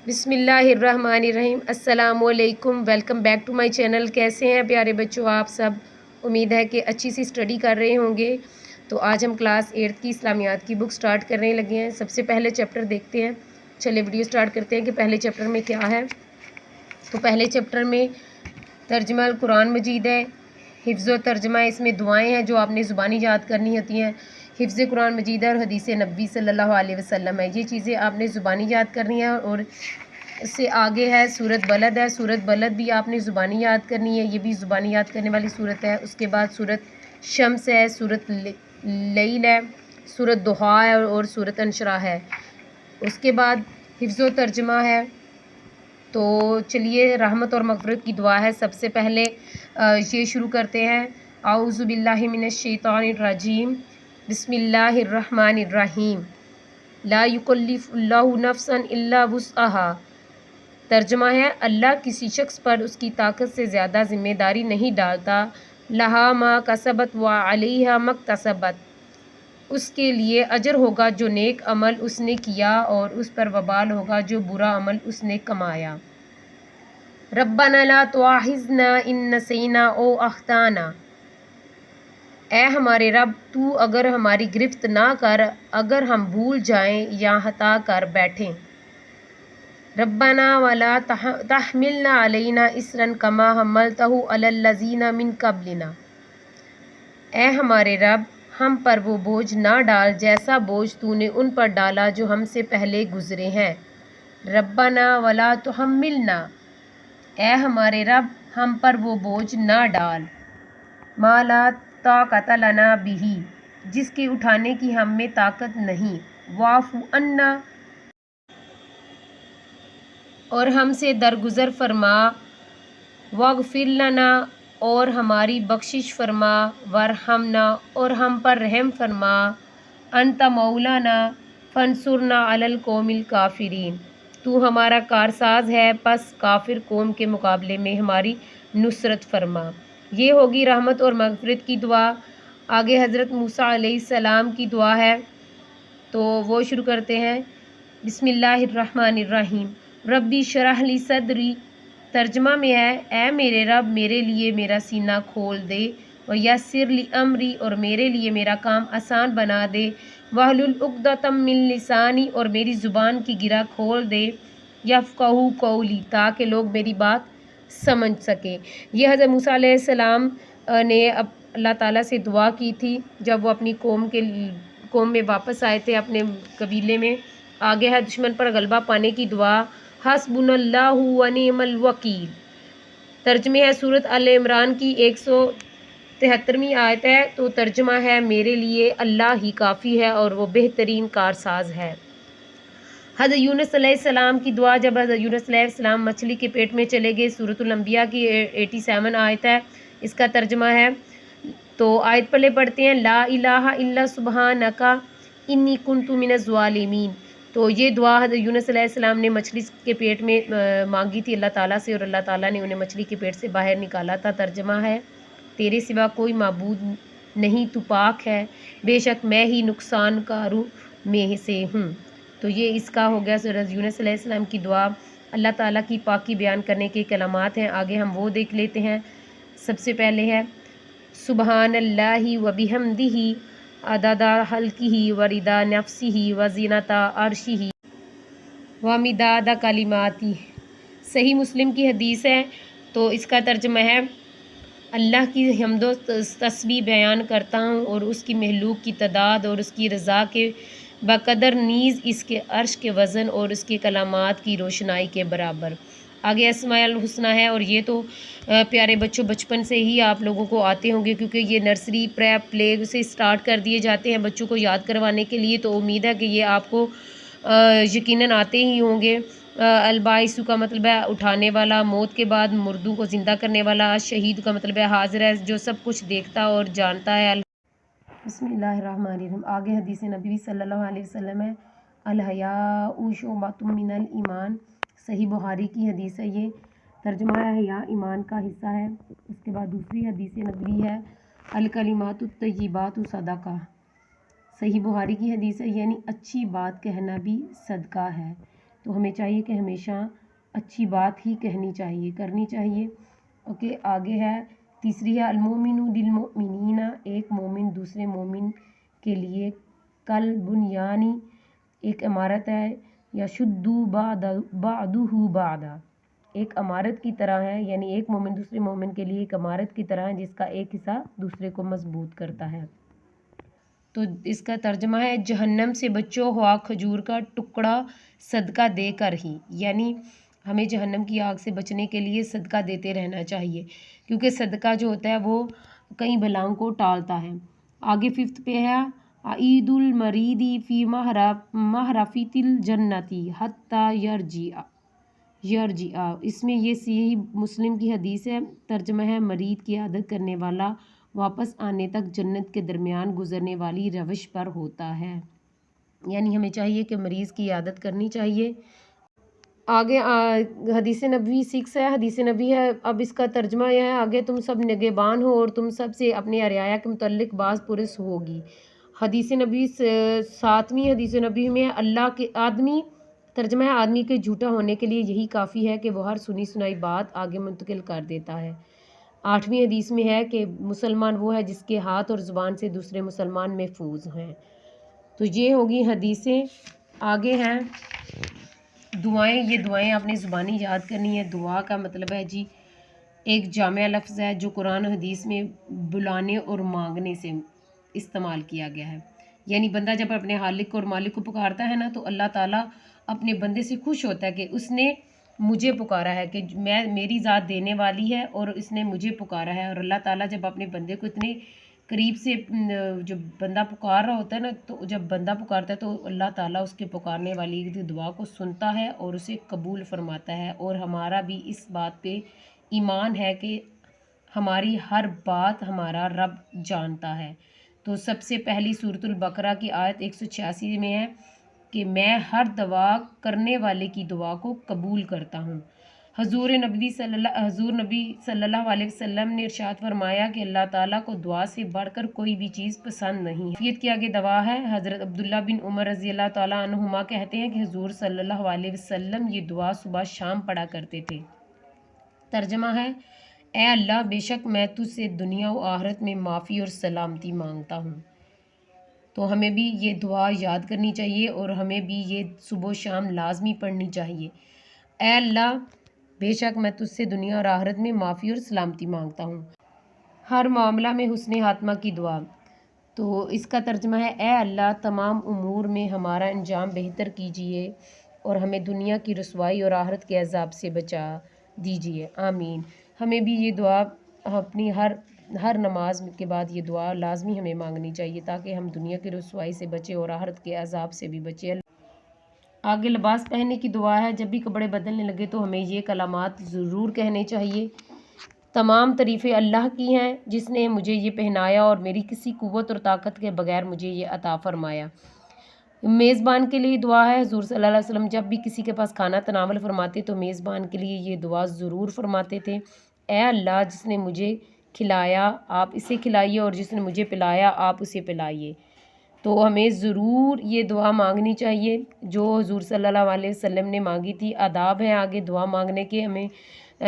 بسم اللہ الرحمن الرحیم۔ السلام علیکم، welcome back to my channel. کیسے ہیں پیارے بچوں آپ سب؟ امید ہے کہ اچھی سی اسٹڈی کر رہے ہوں گے۔ تو آج ہم کلاس 8 کی اسلامیات کی بک سٹارٹ کرنے لگے ہیں۔ سب سے پہلے چیپٹر دیکھتے ہیں۔ چلے ویڈیو سٹارٹ کرتے ہیں کہ پہلے چیپٹر میں کیا ہے۔ تو پہلے چیپٹر میں ترجمہ القرآن مجید ہے، حفظ و ترجمہ، اس میں دعائیں ہیں جو آپ نے زبانی یاد کرنی ہوتی ہیں۔ حفظ قرآن مجید اور حدیث نبوی صلی اللہ علیہ وسلم ہے، یہ چیزیں آپ نے زبانی یاد کرنی ہے۔ اور اس سے آگے ہے سورت بلد ہے، سورت بلد بھی آپ نے زبانی یاد کرنی ہے، یہ بھی زبانی یاد کرنے والی سورت ہے۔ اس کے بعد سورت شمس ہے، سورت لیل ہے، سورت دحا ہے اور سورت انشراح ہے۔ اس کے بعد حفظ و ترجمہ ہے۔ تو چلیے رحمت اور مغفرت کی دعا ہے۔ سب سے پہلے یہ شروع کرتے ہیں، اعوذ باللہ من الشیطان الرجیم، بسم اللہ الرحمن الرحیم، لا یکلف اللہ نفسا الا وسعها۔ ترجمہ ہے، اللہ کسی شخص پر اس کی طاقت سے زیادہ ذمہ داری نہیں ڈالتا۔ لہا ما کسبت و علیہا ما اکتسبت، اس کے لیے اجر ہوگا جو نیک عمل اس نے کیا اور اس پر وبال ہوگا جو برا عمل اس نے کمایا۔ ربنا لا تؤاخذنا ان نسینا او اخطانا، اے ہمارے رب تو اگر ہماری گرفت نہ کر اگر ہم بھول جائیں یا خطا کر بیٹھیں۔ ربنا ولا تحملنا علینا اصرا کما حملتہ علی الذین من قبلنا، اے ہمارے رب ہم پر وہ بوجھ نہ ڈال جیسا بوجھ تو نے ان پر ڈالا جو ہم سے پہلے گزرے ہیں۔ ربنا ولا تحملنا، اے ہمارے رب ہم پر وہ بوجھ نہ ڈال، ما لا طاقت لنا بہ، جس کے اٹھانے کی ہم میں طاقت نہیں۔ واعف عنا، اور ہم سے درگزر فرما۔ واغفر لنا، اور ہماری بخشش فرما۔ وارحمنا، اور ہم پر رحم فرما۔ انت مولانا فانصرنا علی القوم الکافرین، تو ہمارا کارساز ہے پس کافر قوم کے مقابلے میں ہماری نصرت فرما۔ یہ ہوگی رحمت اور مغفرت کی دعا۔ آگے حضرت موسیٰ علیہ السلام کی دعا ہے، تو وہ شروع کرتے ہیں، بسم اللہ الرحمن الرحیم، ربی شرح لی صدری۔ ترجمہ میں ہے، اے میرے رب میرے لیے میرا سینہ کھول دے، ویسر لی امری، اور میرے لیے میرا کام آسان بنا دے، واحلل عقدۃ من لسانی، اور میری زبان کی گرہ کھول دے، یفقہوا قولی، تاکہ لوگ میری بات سمجھ سکیں۔ یہ حضرت موسیٰ علیہ السلام نے اللہ تعالیٰ سے دعا کی تھی جب وہ اپنی قوم میں واپس آئے تھے، اپنے قبیلے میں۔ آگے ہے دشمن پر غلبہ پانے کی دعا، حسبنا اللہ و نعم الوکیل۔ ترجمہ ہے، سورت آل عمران کی 173ویں آیت ہے، تو ترجمہ ہے، میرے لیے اللہ ہی کافی ہے اور وہ بہترین کارساز ہے۔ حضرت یونس علیہ السلام کی دعا، جب حضرت یونس علیہ السلام مچھلی کے پیٹ میں چلے گئے، سورۃ الانبیاء کی 87 آیت ہے، اس کا ترجمہ ہے۔ تو آیت پہلے پڑھتے ہیں، لا الہ الا سبحانک انی کنت من الظالمین۔ تو یہ دعا حضرت یونس علیہ السلام نے مچھلی کے پیٹ میں مانگی تھی اللہ تعالیٰ سے، اور اللہ تعالیٰ نے انہیں مچھلی کے پیٹ سے باہر نکالا تھا۔ ترجمہ ہے، تیرے سوا کوئی معبود نہیں، تو پاک ہے، بے شک میں ہی نقصان کاروں میں سے ہوں۔ تو یہ اس کا ہو گیا حضرت یونس علیہ السلام کی دعا۔ اللہ تعالیٰ کی پاکی بیان کرنے کے کلمات ہیں، آگے ہم وہ دیکھ لیتے ہیں۔ سب سے پہلے ہے، سبحان اللہ و بحمدہ عدد خلقہ و رضا نفسہ و زینت عرشہ و مداد کلماتہ۔ صحیح مسلم کی حدیث ہے، تو اس کا ترجمہ ہے، اللہ کی حمد و تسبیح بیان کرتا ہوں اور اس کی مخلوق کی تعداد اور اس کی رضا کے بقدر، نیز اس کے عرش کے وزن اور اس کے کلمات کی روشنائی کے برابر۔ آگے اسماء الحسنہ ہے، اور یہ تو پیارے بچوں بچپن سے ہی آپ لوگوں کو آتے ہوں گے، کیونکہ یہ نرسری پریپ پلے سے سٹارٹ کر دیے جاتے ہیں بچوں کو یاد کروانے کے لیے، تو امید ہے کہ یہ آپ کو یقیناً آتے ہی ہوں گے۔ الباعث کا مطلب ہے اٹھانے والا، موت کے بعد مردوں کو زندہ کرنے والا، شہید کا مطلب ہے حاضر ہے جو سب کچھ دیکھتا اور جانتا ہے۔ بسم اللہ الرحمن الرحیم۔ آگے حدیث نبوی صلی اللہ علیہ وسلم ہے، الحیاء شعبۃ من الایمان۔ صحیح بخاری کی حدیث ہے یہ، ترجمہ ہے، حیا ایمان کا حصہ ہے۔ اس کے بعد دوسری حدیث نبوی ہے، الکلمات الطیبات صدقہ۔ صحیح بخاری کی حدیث ہے، یعنی اچھی بات کہنا بھی صدقہ ہے۔ تو ہمیں چاہیے کہ ہمیشہ اچھی بات ہی کہنی چاہیے، کرنی چاہیے۔ اوکے، آگے ہے تیسری ہے المومن للمؤمنین، ایک مومن دوسرے مومن کے لیے کل بنیانی ایک عمارت ہے، یا شدو بعدہ بعدا، ایک عمارت کی طرح ہے، یعنی ایک مومن دوسرے مومن کے لیے ایک عمارت کی طرح ہے جس کا ایک حصہ دوسرے کو مضبوط کرتا ہے۔ تو اس کا ترجمہ ہے جہنم سے بچو ہوا کھجور کا ٹکڑا صدقہ دے کر ہی، یعنی ہمیں جہنم کی آگ سے بچنے کے لیے صدقہ دیتے رہنا چاہیے، کیونکہ صدقہ جو ہوتا ہے وہ کئی بلاؤں کو ٹالتا ہے۔ آگے 5 پہ ہے عید المریدی فی محرفت الجنتی حتی یرجع، اس میں یہ صحیح مسلم کی حدیث ہے، ترجمہ ہے مریض کی عادت کرنے والا واپس آنے تک جنت کے درمیان گزرنے والی روش پر ہوتا ہے، یعنی ہمیں چاہیے کہ مریض کی عادت کرنی چاہیے۔ آگے حدیث نبوی 6 ہے، حدیث نبی ہے، اب اس کا ترجمہ یہ ہے آگے تم سب نگہبان ہو اور تم سب سے اپنے رعایا کے متعلق بعض پرس ہوگی۔ حدیث نبی 7ویں حدیث نبی میں اللہ کے آدمی، ترجمہ ہے آدمی کے جھوٹا ہونے کے لیے یہی کافی ہے کہ وہ ہر سنی سنائی بات آگے منتقل کر دیتا ہے۔ 8ویں حدیث میں ہے کہ مسلمان وہ ہے جس کے ہاتھ اور زبان سے دوسرے مسلمان محفوظ ہیں۔ تو یہ ہوگی حدیثیں۔ آگے ہیں دعائیں، یہ دعائیں آپ نے زبانی یاد کرنی ہے۔ دعا کا مطلب ہے جی ایک جامع لفظ ہے جو قرآن و حدیث میں بلانے اور مانگنے سے استعمال کیا گیا ہے، یعنی بندہ جب اپنے خالق اور مالک کو پکارتا ہے نا تو اللہ تعالیٰ اپنے بندے سے خوش ہوتا ہے کہ اس نے مجھے پکارا ہے، کہ میری ذات دینے والی ہے اور اس نے مجھے پکارا ہے۔ اور اللہ تعالیٰ جب اپنے بندے کو اتنے قریب سے جب بندہ پکار رہا ہوتا ہے نا، تو جب بندہ پکارتا ہے تو اللہ تعالیٰ اس کے پکارنے والی دعا کو سنتا ہے اور اسے قبول فرماتا ہے۔ اور ہمارا بھی اس بات پہ ایمان ہے کہ ہماری ہر بات ہمارا رب جانتا ہے۔ تو سب سے پہلی سورۃ البقرہ کی آیت 186 میں ہے کہ میں ہر دعا کرنے والے کی دعا کو قبول کرتا ہوں۔ حضور نبی صلی اللہ علیہ وسلم نے ارشاد فرمایا کہ اللہ تعالیٰ کو دعا سے بڑھ کر کوئی بھی چیز پسند نہیں ہے۔ کیفیت کے آگے دعا ہے۔ حضرت عبداللہ بن عمر رضی اللہ تعالیٰ عنہما کہتے ہیں کہ حضور صلی اللہ علیہ وسلم یہ دعا صبح شام پڑھا کرتے تھے۔ ترجمہ ہے اے اللہ، بے شک میں تجھ سے دنیا و آخرت میں معافی اور سلامتی مانگتا ہوں۔ تو ہمیں بھی یہ دعا یاد کرنی چاہیے اور ہمیں بھی یہ صبح و شام لازمی پڑھنی چاہیے۔ اے اللہ، بے شک میں تجھ سے دنیا اور آخرت میں معافی اور سلامتی مانگتا ہوں۔ ہر معاملہ میں حسن خاتمہ کی دعا۔ تو اس کا ترجمہ ہے اے اللہ، تمام امور میں ہمارا انجام بہتر کیجیے اور ہمیں دنیا کی رسوائی اور آخرت کے عذاب سے بچا دیجیے، آمین۔ ہمیں بھی یہ دعا اپنی ہر نماز کے بعد یہ دعا لازمی ہمیں مانگنی چاہیے تاکہ ہم دنیا کی رسوائی سے بچیں اور آخرت کے عذاب سے بھی بچیں۔ آگے لباس پہننے کی دعا ہے۔ جب بھی کپڑے بدلنے لگے تو ہمیں یہ کلمات ضرور کہنے چاہیے۔ تمام تعریفیں اللہ کی ہیں جس نے مجھے یہ پہنایا اور میری کسی قوت اور طاقت کے بغیر مجھے یہ عطا فرمایا۔ میزبان کے لیے دعا ہے۔ حضور صلی اللہ علیہ وسلم جب بھی کسی کے پاس کھانا تناول فرماتے تو میزبان کے لیے یہ دعا ضرور فرماتے تھے، اے اللہ، جس نے مجھے کھلایا آپ اسے کھلائیے اور جس نے مجھے پلایا آپ اسے پلائیے۔ تو ہمیں ضرور یہ دعا مانگنی چاہیے جو حضور صلی اللہ علیہ وسلم نے مانگی تھی۔ آداب ہیں آگے دعا مانگنے کے، ہمیں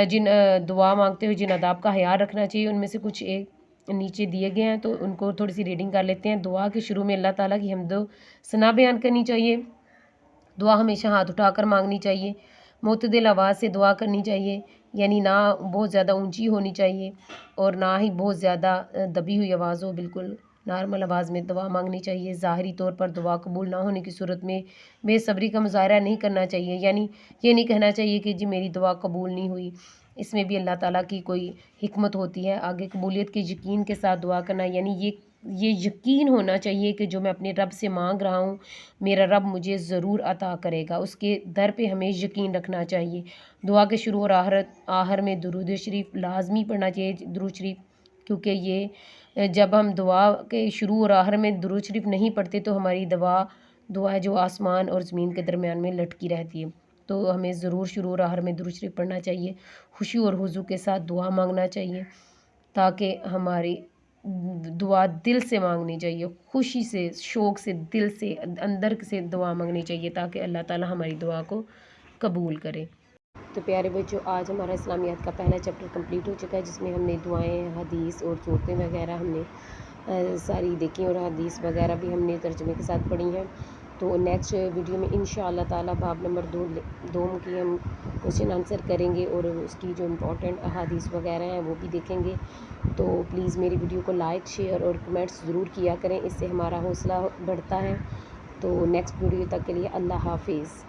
جن دعا مانگتے ہوئے جن آداب کا خیال رکھنا چاہیے ان میں سے کچھ ایک نیچے دیے گئے ہیں، تو ان کو تھوڑی سی ریڈنگ کر لیتے ہیں۔ دعا کے شروع میں اللہ تعالیٰ کی حمد و ثنا بیان کرنی چاہیے۔ دعا ہمیشہ ہاتھ اٹھا کر مانگنی چاہیے۔ معتدل آواز سے دعا کرنی چاہیے، یعنی نہ بہت زیادہ اونچی ہونی چاہیے اور نہ ہی بہت زیادہ دبی ہوئی آواز ہو، بالکل نارمل آواز میں دعا مانگنی چاہیے۔ ظاہری طور پر دعا قبول نہ ہونے کی صورت میں بے صبری کا مظاہرہ نہیں کرنا چاہیے، یعنی یہ نہیں کہنا چاہیے کہ جی میری دعا قبول نہیں ہوئی، اس میں بھی اللہ تعالیٰ کی کوئی حکمت ہوتی ہے۔ آگے قبولیت کے یقین کے ساتھ دعا کرنا، یعنی یہ یقین ہونا چاہیے کہ جو میں اپنے رب سے مانگ رہا ہوں میرا رب مجھے ضرور عطا کرے گا، اس کے در پہ ہمیں یقین رکھنا چاہیے۔ دعا کے شروع اور آخر میں درود شریف لازمی پڑھنا چاہیے، درود شریف، کیونکہ یہ جب ہم دعا کے شروع اور آخر میں درود شریف نہیں پڑھتے تو ہماری دعا ہے جو آسمان اور زمین کے درمیان میں لٹکی رہتی ہے۔ تو ہمیں ضرور شروع اور آخر میں درود شریف پڑھنا چاہیے، خشوع اور خضوع کے ساتھ دعا مانگنا چاہیے تاکہ ہماری دعا دل سے مانگنی چاہیے، خوشی سے، شوق سے، دل سے، اندر سے دعا مانگنی چاہیے تاکہ اللہ تعالیٰ ہماری دعا کو قبول کرے۔ تو پیارے بچوں، آج ہمارا اسلامیات کا پہلا چیپٹر کمپلیٹ ہو چکا ہے، جس میں ہم نے دعائیں، حدیث اور صورتیں وغیرہ ہم نے ساری دیکھی، اور حدیث وغیرہ بھی ہم نے ترجمے کے ساتھ پڑھی ہیں۔ تو نیکسٹ ویڈیو میں انشاءاللہ تعالیٰ باب نمبر 2 کی ہم کوشچن آنسر کریں گے، اور اس کی جو امپورٹنٹ احادیث وغیرہ ہیں وہ بھی دیکھیں گے۔ تو پلیز میری ویڈیو کو لائک، شیئر اور کمنٹس ضرور کیا کریں، اس سے ہمارا حوصلہ بڑھتا ہے۔ تو نیکسٹ ویڈیو تک کے لیے اللہ حافظ۔